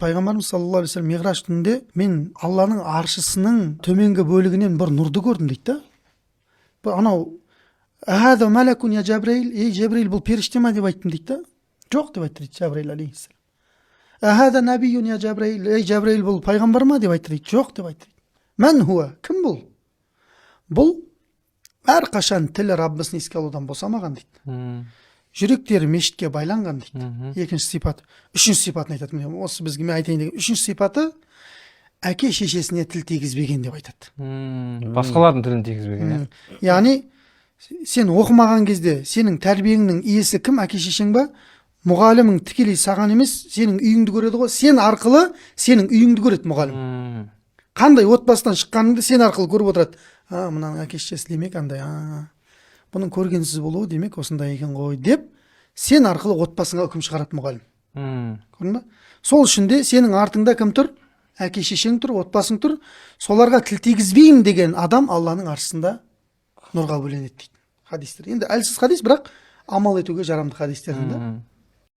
Пайғамбарымыз саллаллаху алейхи вассалам миғраж түнінде мен Алланың аршысының төменгі бөлігінен бір нұрды көрдім дейді да. Бұл анау «Ахада мәләкун я Жабраил», ей Жабраил, бұл періште ма деп айттым дейді да. Жоқ деп айтты дейді Жабраил алейхиссалам. «Ахада набиюн я Жабраил», ей Жабраил, бұл пайғамбар ма деп айтты дейді. Жоқ деп айтты дейді. Мән хуа, кім бұл? Бұл әрқашан тілі Раббысын еске алудан босамаған дейді. Жүректері мешітке байланған дейді. Екінші сипаты. Үшінші сипатын айтады. Осы бізге мен айтайын деген. Үшінші сипаты әке шешесіне тіл тигізбеген деп айтады. Басқалардың тілін тигізбеген. Яғни сен оқымаған кезде сенің тәрбиеңнің иесі кім? Әке шешең ба? Мұғалімің тікелей саған емес, сенің үйіңді көреді ғой. Сен арқылы сенің үйіңді көреді мұғалім. Қандай отбасынан шыққаныңды сен арқылы көріп отырады. Мынаның әке шешесі демек андай, бұның көргенсіз болуы демек осындай екен ғой деп, сен арқылы отбасыңа үкім шығарады мұғалім. Көрдің бе? Сол үшін де сенің артыңда кім тұр? Әке шешең тұр, отбасың тұр. Соларға тіл тигізбеймін деген адам Алланың аршысында нұрға бөленеді дейді хадистер. Енді әлсіз хадис, бірақ амал етуге жарамды хадистердің да.